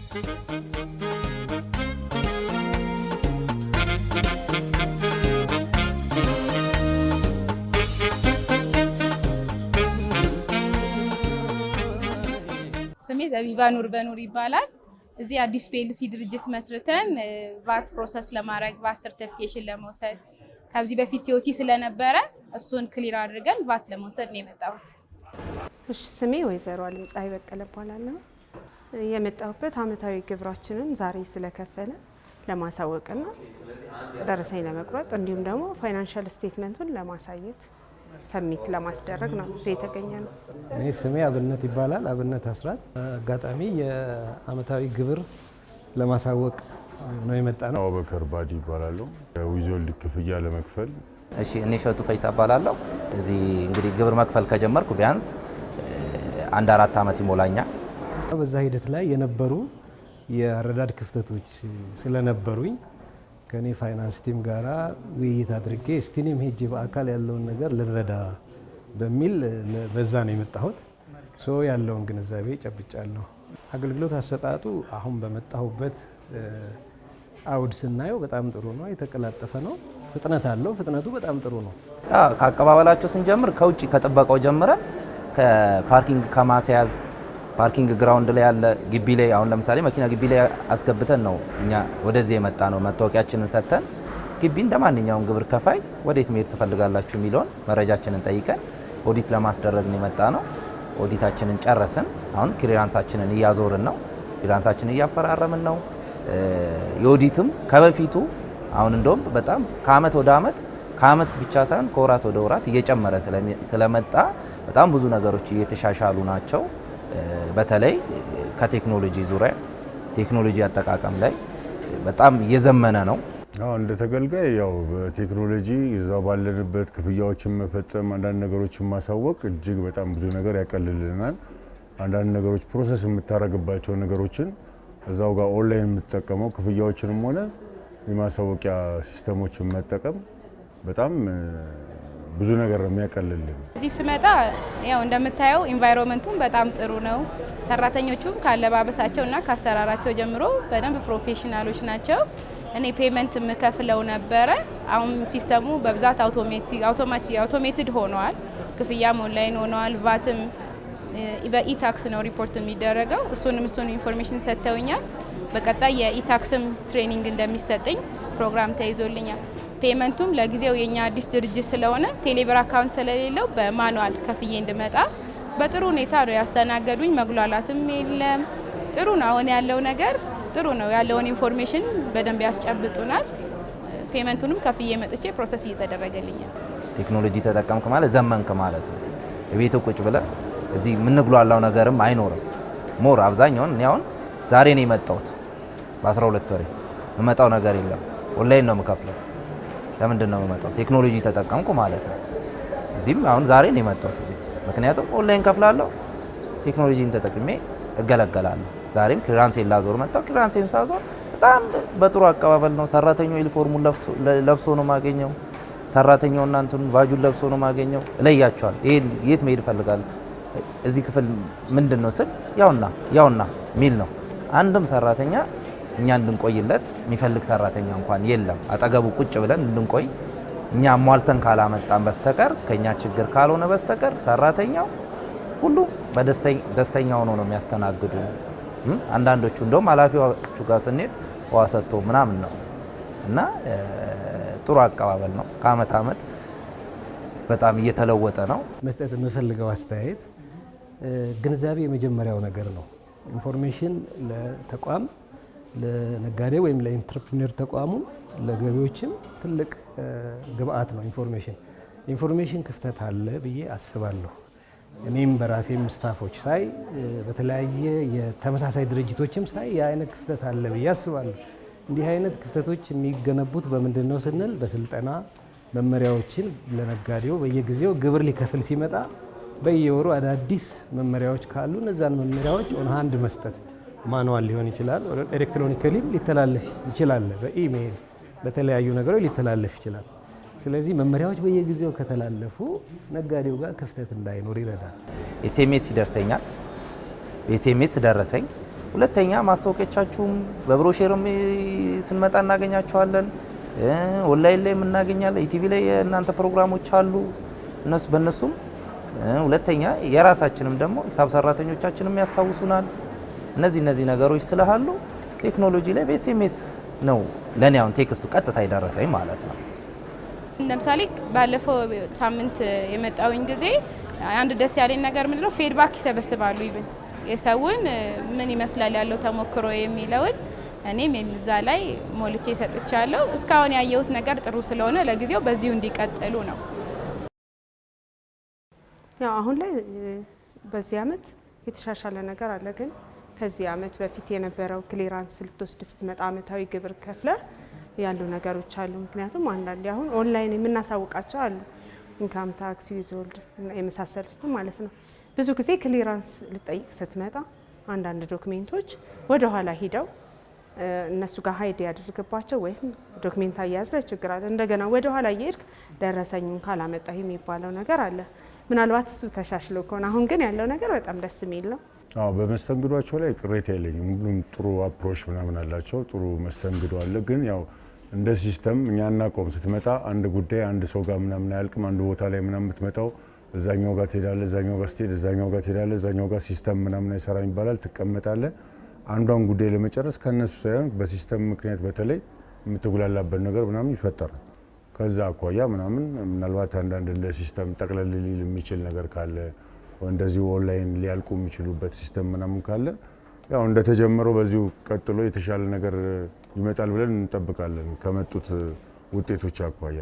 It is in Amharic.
ስሜ ዘቢባ ኑር በኑር ይባላል። እዚህ አዲስ ፒኤልሲ ድርጅት መስርተን ቫት ፕሮሰስ ለማድረግ ቫት ሰርቲፊኬሽን ለመውሰድ ከዚህ በፊት ቲኦቲ ስለነበረ እሱን ክሊር አድርገን ቫት ለመውሰድ ነው የመጣሁት። እሺ ስሜ ወይዘሮ አለምፀሐይ በቀለ እባላለሁ። የመጣሁበት አመታዊ ግብራችንን ዛሬ ስለከፈለ ለማሳወቅና ደረሰኝ ለመቁረጥ እንዲሁም ደግሞ ፋይናንሻል ስቴትመንቱን ለማሳየት ሰሚት ለማስደረግ ነው እዚህ የተገኘ ነው። እኔ ስሜ አብነት ይባላል። አብነት አስራት። አጋጣሚ የአመታዊ ግብር ለማሳወቅ ነው የመጣ ነው። አቡበከር ባዲ ይባላል። ዊዞልድ ክፍያ ለመክፈል። እሺ እኔ ሸቱ ፈይሳ እባላለሁ። እዚህ እንግዲህ ግብር መክፈል ከጀመርኩ ቢያንስ 1-4 አመት ይሞላኛል። በዛ ሂደት ላይ የነበሩ የአረዳድ ክፍተቶች ስለነበሩኝ ከኔ ፋይናንስ ቲም ጋራ ውይይት አድርጌ እስቲኔም ሄጄ በአካል ያለውን ነገር ልረዳ በሚል በዛ ነው የመጣሁት። ያለውን ግንዛቤ ጨብጫለሁ። አገልግሎት አሰጣጡ አሁን በመጣሁበት አውድ ስናየው በጣም ጥሩ ነው፣ የተቀላጠፈ ነው፣ ፍጥነት አለው። ፍጥነቱ በጣም ጥሩ ነው። ከአቀባበላቸው ስንጀምር ከውጭ ከጥበቃው ጀምረን ከፓርኪንግ ከማስያዝ ፓርኪንግ ግራውንድ ላይ ያለ ግቢ ላይ አሁን ለምሳሌ መኪና ግቢ ላይ አስገብተን ነው እኛ ወደዚህ የመጣ ነው። መታወቂያችንን ሰጥተን ግቢ እንደማንኛውም ግብር ከፋይ ወዴት መሄድ ትፈልጋላችሁ የሚለውን መረጃችንን ጠይቀን ኦዲት ለማስደረግ ነው የመጣ ነው። ኦዲታችንን ጨረስን። አሁን ክሊራንሳችንን እያዞርን ነው። ክሊራንሳችንን እያፈራረምን ነው። የኦዲትም ከበፊቱ አሁን እንደውም በጣም ከአመት ወደ አመት ከአመት ብቻ ሳይሆን ከወራት ወደ ወራት እየጨመረ ስለመጣ በጣም ብዙ ነገሮች እየተሻሻሉ ናቸው። በተለይ ከቴክኖሎጂ ዙሪያ ቴክኖሎጂ አጠቃቀም ላይ በጣም እየዘመነ ነው። እንደ ተገልጋይ ያው በቴክኖሎጂ እዛው ባለንበት ክፍያዎችን መፈጸም አንዳንድ ነገሮችን ማሳወቅ እጅግ በጣም ብዙ ነገር ያቀልልናል። አንዳንድ ነገሮች ፕሮሰስ የምታረግባቸው ነገሮችን እዛው ጋር ኦንላይን የምትጠቀመው ክፍያዎችንም ሆነ የማሳወቂያ ሲስተሞችን መጠቀም በጣም ብዙ ነገር ነው የሚያቀልልን። እዚህ ስመጣ ያው እንደምታየው ኢንቫይሮንመንቱም በጣም ጥሩ ነው። ሰራተኞቹም ካለባበሳቸውና ካሰራራቸው ጀምሮ በደንብ ፕሮፌሽናሎች ናቸው። እኔ ፔመንት የምከፍለው ነበረ። አሁን ሲስተሙ በብዛት አውቶሜትድ ሆነዋል። ክፍያም ኦንላይን ሆነዋል። ቫትም በኢታክስ ነው ሪፖርት የሚደረገው። እሱን ኢንፎርሜሽን ሰጥተውኛል። በቀጣይ የኢታክስም ትሬኒንግ እንደሚሰጠኝ ፕሮግራም ተይዞልኛል። ፔመንቱም ለጊዜው የኛ አዲስ ድርጅት ስለሆነ ቴሌብር አካውንት ስለሌለው በማኑዋል ከፍዬ እንድመጣ በጥሩ ሁኔታ ነው ያስተናገዱኝ። መጉላላትም የለም። ጥሩ ነው። አሁን ያለው ነገር ጥሩ ነው። ያለውን ኢንፎርሜሽን በደንብ ያስጨብጡናል። ፔመንቱንም ከፍዬ መጥቼ ፕሮሰስ እየተደረገልኛል። ቴክኖሎጂ ተጠቀምክ ማለት ዘመንክ ማለት ነው። ቤት ቁጭ ብለህ እዚህ የምንጉላላው ነገርም አይኖርም። ሞር አብዛኛውን እኔ አሁን ዛሬ ነው የመጣሁት። በ12 ወሬ የመጣው ነገር የለም። ኦንላይን ነው የምከፍለው። ለምንድን ነው የምመጣው? ቴክኖሎጂ ተጠቀምኩ ማለት ነው። እዚህም አሁን ዛሬ ነው የመጣሁት እዚህ። ምክንያቱም ኦንላይን ከፍላለሁ፣ ቴክኖሎጂን ተጠቅሜ እገለገላለሁ። ዛሬም ክሊራንሴን ላዞር መጣሁ። ክሊራንሴን ሳዞር በጣም በጥሩ አቀባበል ነው። ሰራተኛው ዩኒፎርሙን ለብሶ ነው ማገኘው። ሰራተኛው እናንተን ባጁን ለብሶ ነው ማገኘው። እለያቸዋል። ይሄን የት መሄድ እፈልጋለሁ እዚህ ክፍል ምንድን ነው ስል ያውና ሚል ነው። አንድም ሰራተኛ እኛ እንድንቆይለት የሚፈልግ ሰራተኛ እንኳን የለም። አጠገቡ ቁጭ ብለን እንድንቆይ እኛ ሟልተን ካላመጣን በስተቀር ከኛ ችግር ካልሆነ በስተቀር ሰራተኛው ሁሉ ደስተኛ ሆኖ ነው የሚያስተናግዱ። አንዳንዶቹ እንደውም ኃላፊዎቹ ጋር ስንሄድ ውሃ ሰጥቶ ምናምን ነው እና ጥሩ አቀባበል ነው። ከአመት አመት በጣም እየተለወጠ ነው። መስጠት የምፈልገው አስተያየት ግንዛቤ የመጀመሪያው ነገር ነው። ኢንፎርሜሽን ለተቋም ለነጋዴ ወይም ለኢንተርፕሪነር ተቋሙ ለገቢዎችም ትልቅ ግብአት ነው። ኢንፎርሜሽን ክፍተት አለ ብዬ አስባለሁ። እኔም በራሴም ስታፎች ሳይ በተለያየ የተመሳሳይ ድርጅቶችም ሳይ የአይነት ክፍተት አለ ብዬ አስባለሁ። እንዲህ አይነት ክፍተቶች የሚገነቡት በምንድን ነው ስንል በስልጠና መመሪያዎችን ለነጋዴው በየጊዜው ግብር ሊከፍል ሲመጣ በየወሩ አዳዲስ መመሪያዎች ካሉ እነዛን መመሪያዎች ኦን ሃንድ መስጠት፣ ማኑዋል ሊሆን ይችላል፣ ኤሌክትሮኒካሊ ሊተላለፍ ይችላል፣ በኢሜይል በተለያዩ ነገሮች ሊተላለፍ ይችላል። ስለዚህ መመሪያዎች በየጊዜው ከተላለፉ ነጋዴው ጋር ክፍተት እንዳይኖር ይረዳል። ኤስኤምኤስ ይደርሰኛል። ኤስኤምኤስ ደረሰኝ ሁለተኛ ማስታወቂያዎቻችሁም በብሮሼርም ስንመጣ እናገኛቸዋለን። ኦንላይን ላይ እናገኛለን። ኢቲቪ ላይ የእናንተ ፕሮግራሞች አሉ። በእነሱም ሁለተኛ የራሳችንም ደግሞ ሂሳብ ሰራተኞቻችንም ያስታውሱናል። እነዚህ ነገሮች ስላሉ ቴክኖሎጂ ላይ በኤስኤምኤስ ነው ለኔ አሁን ቴክስቱ ቀጥታ ይደረሰኝ ማለት ነው። ለምሳሌ ባለፈው ሳምንት የመጣውኝ ጊዜ አንድ ደስ ያለኝ ነገር ምንድነው ፊድባክ ይሰበስባሉ። ይብን የሰውን ምን ይመስላል ያለው ተሞክሮ የሚለውን እኔም እዛ ላይ ሞልቼ ሰጥቻለሁ። እስካሁን ያየሁት ነገር ጥሩ ስለሆነ ለጊዜው በዚሁ እንዲቀጥሉ ነው። ያው አሁን ላይ በዚህ አመት የተሻሻለ ነገር አለ። ግን ከዚህ አመት በፊት የነበረው ክሊራንስ ልትወስድ ስትመጣ አመታዊ ግብር ከፍለ ያሉ ነገሮች አሉ። ምክንያቱም አንዳንዴ አሁን ኦንላይን የምናሳውቃቸው አሉ ኢንካም ታክስ ዊዝሆልድ የመሳሰሉት ማለት ነው። ብዙ ጊዜ ክሊራንስ ልጠይቅ ስትመጣ አንዳንድ ዶክሜንቶች ወደ ኋላ ሂደው እነሱ ጋር ሀይድ ያደርግባቸው ወይም ዶክሜንት አያያዝ ላይ ችግር አለ። እንደገና ወደ ኋላ እየሄድክ ደረሰኙን ካላመጣህ የሚባለው ነገር አለ። ምናልባት እሱ ተሻሽሎ ከሆነ አሁን ግን ያለው ነገር በጣም ደስ የሚል ነው። አዎ በመስተንግዷቸው ላይ ቅሬታ የለኝም። ሁሉም ጥሩ አፕሮች ምናምን አላቸው። ጥሩ መስተንግዶ አለ። ግን ያው እንደ ሲስተም እኛ እናቆም ስትመጣ አንድ ጉዳይ አንድ ሰው ጋር ምናምን አያልቅም። አንድ ቦታ ላይ ምናምን የምትመጣው እዛኛው ጋር ትሄዳለህ፣ እዛኛው ጋር ስትሄድ እዛኛው ጋር ትሄዳለህ፣ እዛኛው ጋር ሲስተም ምናምን አይሰራም ይባላል። ትቀመጣለህ። አንዷን ጉዳይ ለመጨረስ ከነሱ ሳይሆን በሲስተም ምክንያት በተለይ የምትጉላላበት ነገር ምናምን ይፈጠራል። ከዛ አኳያ ምናምን ምናልባት አንዳንድ እንደ ሲስተም ጠቅለል ሊል የሚችል ነገር ካለ እንደዚሁ ኦንላይን ሊያልቁ የሚችሉበት ሲስተም ምናምን ካለ ያው እንደተጀመረው በዚሁ ቀጥሎ የተሻለ ነገር ይመጣል ብለን እንጠብቃለን ከመጡት ውጤቶች አኳያ።